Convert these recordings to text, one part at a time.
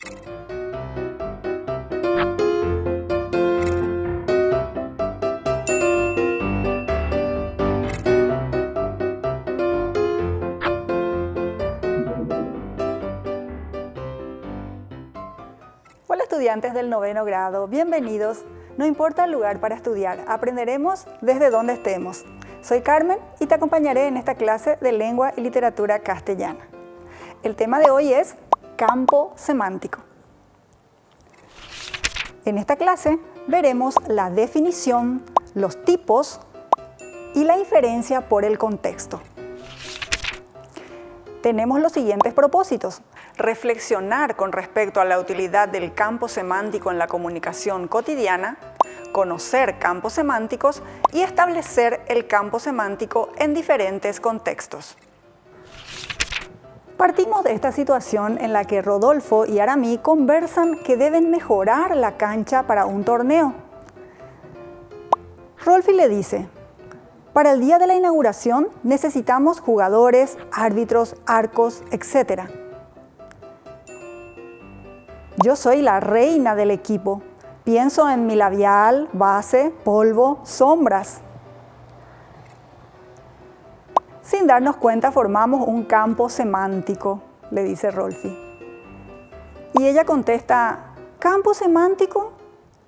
Hola estudiantes del 9º grado, bienvenidos. No importa el lugar para estudiar, aprenderemos desde donde estemos. Soy Carmen y te acompañaré en esta clase de Lengua y Literatura Castellana. El tema de hoy es campo semántico. En esta clase veremos la definición, los tipos y la inferencia por el contexto. Tenemos los siguientes propósitos: reflexionar con respecto a la utilidad del campo semántico en la comunicación cotidiana, conocer campos semánticos y establecer el campo semántico en diferentes contextos. Partimos de esta situación en la que Rodolfo y Aramí conversan que deben mejorar la cancha para un torneo. Rolfi le dice: para el día de la inauguración necesitamos jugadores, árbitros, arcos, etc. Yo soy la reina del equipo. Pienso en mi labial, base, polvo, sombras. Sin darnos cuenta formamos un campo semántico, le dice Rolfi. Y ella contesta: ¿campo semántico?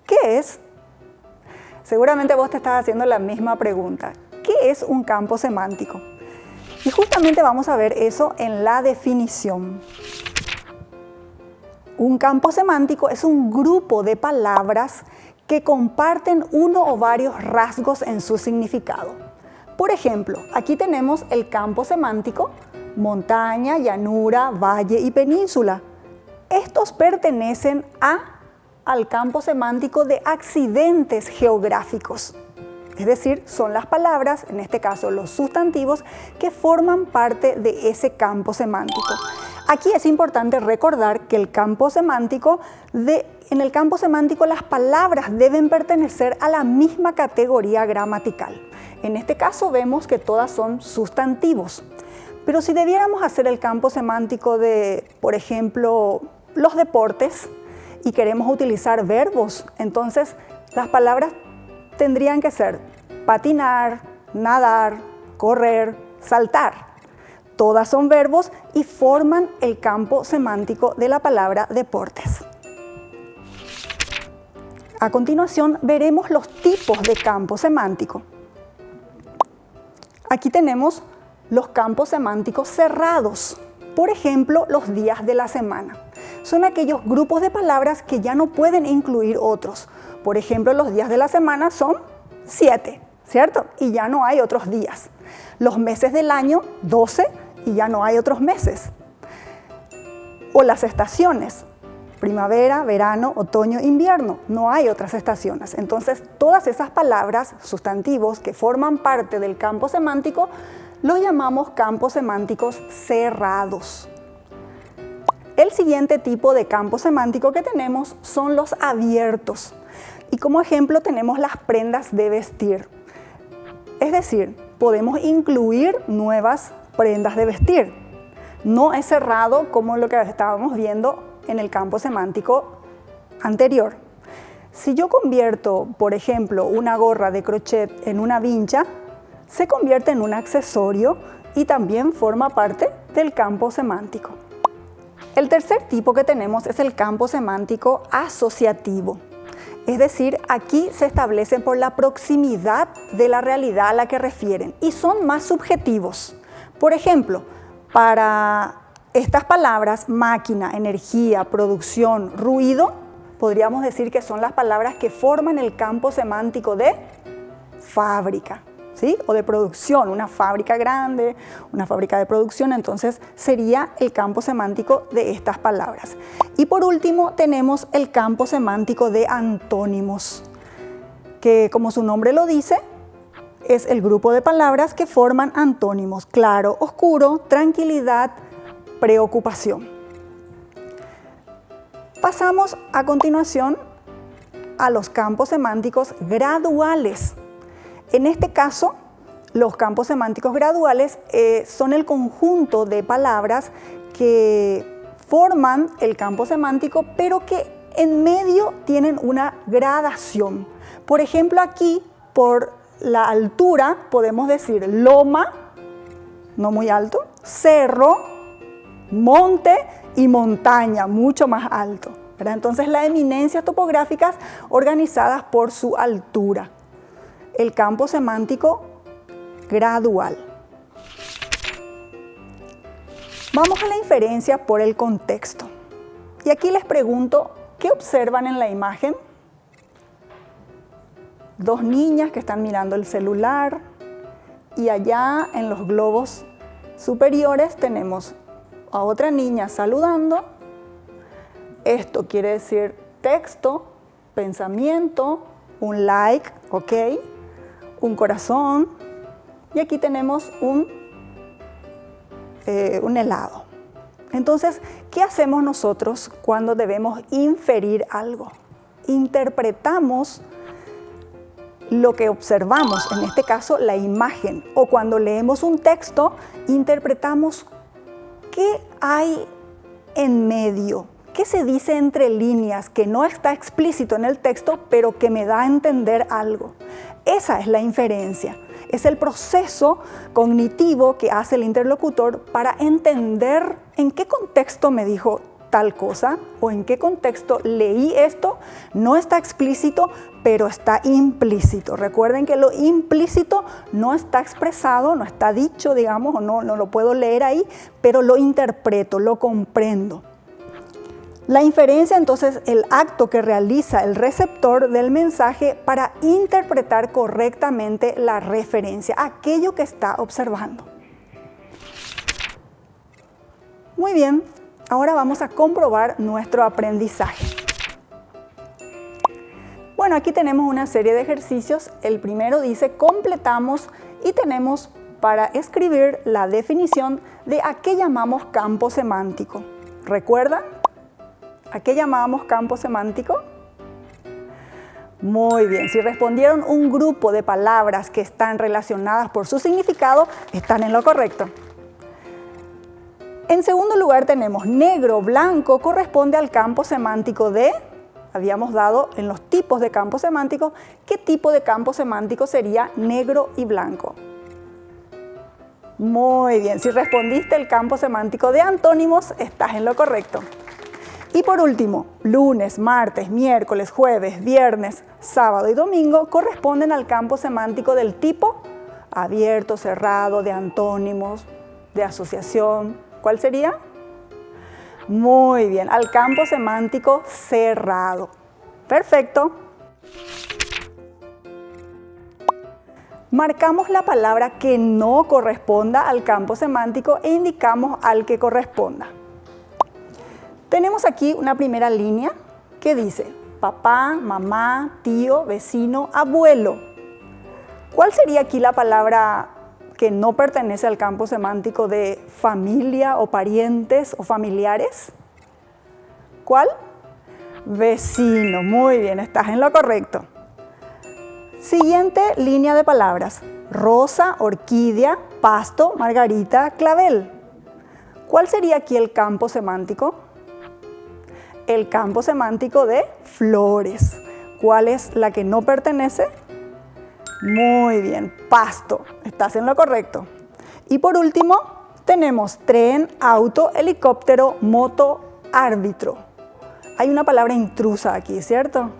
¿Qué es? Seguramente vos te estás haciendo la misma pregunta. ¿Qué es un campo semántico? Y justamente vamos a ver eso en la definición. Un campo semántico es un grupo de palabras que comparten uno o varios rasgos en su significado. Por ejemplo, aquí tenemos el campo semántico: montaña, llanura, valle y península. Estos pertenecen al campo semántico de accidentes geográficos. Es decir, son las palabras, en este caso los sustantivos, que forman parte de ese campo semántico. Aquí es importante recordar que en el campo semántico las palabras deben pertenecer a la misma categoría gramatical. En este caso vemos que todas son sustantivos. Pero si debiéramos hacer el campo semántico de, por ejemplo, los deportes y queremos utilizar verbos, entonces las palabras tendrían que ser patinar, nadar, correr, saltar. Todas son verbos y forman el campo semántico de la palabra deportes. A continuación veremos los tipos de campo semántico. Aquí tenemos los campos semánticos cerrados. Por ejemplo, los días de la semana. Son aquellos grupos de palabras que ya no pueden incluir otros. Por ejemplo, los días de la semana son 7, ¿cierto? Y ya no hay otros días. Los meses del año, 12, y ya no hay otros meses. O las estaciones: primavera, verano, otoño, invierno. No hay otras estaciones. Entonces, todas esas palabras, sustantivos, que forman parte del campo semántico, lo llamamos campos semánticos cerrados. El siguiente tipo de campo semántico que tenemos son los abiertos. Y como ejemplo tenemos las prendas de vestir. Es decir, podemos incluir nuevas prendas de vestir. No es cerrado como lo que estábamos viendo en el campo semántico anterior. Si yo convierto, por ejemplo, una gorra de crochet en una vincha, se convierte en un accesorio y también forma parte del campo semántico. El tercer tipo que tenemos es el campo semántico asociativo. Es decir, aquí se establecen por la proximidad de la realidad a la que refieren y son más subjetivos. Por ejemplo, para estas palabras, máquina, energía, producción, ruido, podríamos decir que son las palabras que forman el campo semántico de fábrica, ¿sí? O de producción, una fábrica grande, una fábrica de producción, entonces sería el campo semántico de estas palabras. Y por último tenemos el campo semántico de antónimos, que como su nombre lo dice, es el grupo de palabras que forman antónimos: claro, oscuro, tranquilidad, preocupación. Pasamos a continuación a los campos semánticos graduales. En este caso, los campos semánticos graduales son el conjunto de palabras que forman el campo semántico, pero que en medio tienen una gradación. Por ejemplo, aquí, por la altura, podemos decir loma, no muy alto, cerro, monte y montaña, mucho más alto, ¿verdad? Entonces, las eminencias topográficas organizadas por su altura. El campo semántico gradual. Vamos a la inferencia por el contexto. Y aquí les pregunto, ¿qué observan en la imagen? Dos niñas que están mirando el celular y allá en los globos superiores tenemos a otra niña saludando. Esto quiere decir texto, pensamiento, un like, ok, un corazón y aquí tenemos un helado. Entonces, ¿qué hacemos nosotros cuando debemos inferir algo? Interpretamos lo que observamos, en este caso la imagen, o cuando leemos un texto, interpretamos qué hay en medio, qué se dice entre líneas, que no está explícito en el texto, pero que me da a entender algo. Esa es la inferencia. Es el proceso cognitivo que hace el interlocutor para entender en qué contexto me dijo tal cosa o en qué contexto leí esto. No está explícito, pero está implícito. Recuerden que lo implícito no está expresado, no está dicho, digamos, o no lo puedo leer ahí, pero lo interpreto, lo comprendo. La inferencia, entonces, el acto que realiza el receptor del mensaje para interpretar correctamente la referencia, aquello que está observando. Muy bien, ahora vamos a comprobar nuestro aprendizaje. Bueno, aquí tenemos una serie de ejercicios. El primero dice, completamos y tenemos para escribir la definición de a qué llamamos campo semántico. ¿Recuerdan? ¿A qué llamábamos campo semántico? Muy bien, si respondieron un grupo de palabras que están relacionadas por su significado, están en lo correcto. En segundo lugar tenemos negro, blanco, corresponde al campo semántico de, habíamos dado en los tipos de campo semántico, ¿qué tipo de campo semántico sería negro y blanco? Muy bien, si respondiste el campo semántico de antónimos, estás en lo correcto. Y por último, lunes, martes, miércoles, jueves, viernes, sábado y domingo corresponden al campo semántico del tipo abierto, cerrado, de antónimos, de asociación. ¿Cuál sería? Muy bien, al campo semántico cerrado. Perfecto. Marcamos la palabra que no corresponda al campo semántico e indicamos al que corresponda. Tenemos aquí una primera línea que dice papá, mamá, tío, vecino, abuelo. ¿Cuál sería aquí la palabra que no pertenece al campo semántico de familia o parientes o familiares? ¿Cuál? Vecino. Muy bien, estás en lo correcto. Siguiente línea de palabras. Rosa, orquídea, pasto, margarita, clavel. ¿Cuál sería aquí el campo semántico? El campo semántico de flores. ¿Cuál es la que no pertenece? Muy bien, pasto. Estás en lo correcto. Y por último, tenemos tren, auto, helicóptero, moto, árbitro. Hay una palabra intrusa aquí, ¿cierto?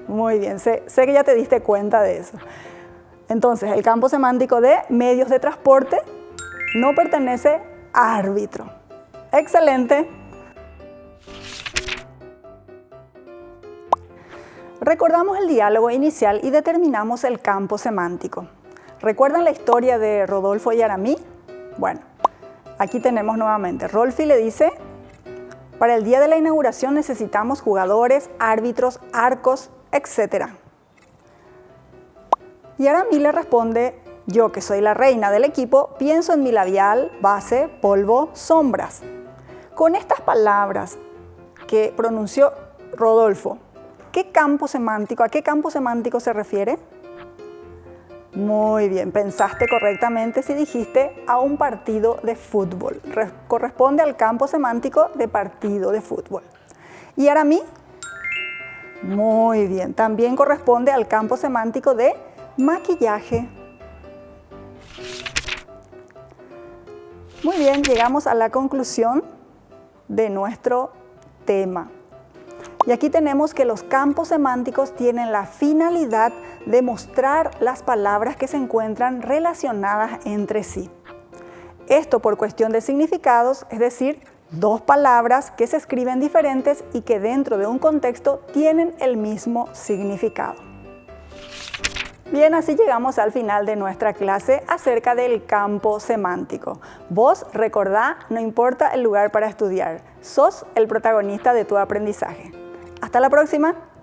Muy bien, sé que ya te diste cuenta de eso. Entonces, el campo semántico de medios de transporte no pertenece a árbitro. Excelente. Recordamos el diálogo inicial y determinamos el campo semántico. ¿Recuerdan la historia de Rodolfo y Aramis? Bueno, aquí tenemos nuevamente. Rolfi le dice, para el día de la inauguración necesitamos jugadores, árbitros, arcos, etc. Y Aramis le responde, yo que soy la reina del equipo, pienso en mi labial, base, polvo, sombras. Con estas palabras que pronunció Rodolfo, ¿a qué campo semántico se refiere? Muy bien, pensaste correctamente si dijiste a un partido de fútbol. Corresponde al campo semántico de partido de fútbol. ¿Y ahora mí? Muy bien, también corresponde al campo semántico de maquillaje. Muy bien, llegamos a la conclusión de nuestro tema. Y aquí tenemos que los campos semánticos tienen la finalidad de mostrar las palabras que se encuentran relacionadas entre sí. Esto por cuestión de significados, es decir, dos palabras que se escriben diferentes y que dentro de un contexto tienen el mismo significado. Bien, así llegamos al final de nuestra clase acerca del campo semántico. Vos recordá, no importa el lugar para estudiar, sos el protagonista de tu aprendizaje. Hasta la próxima.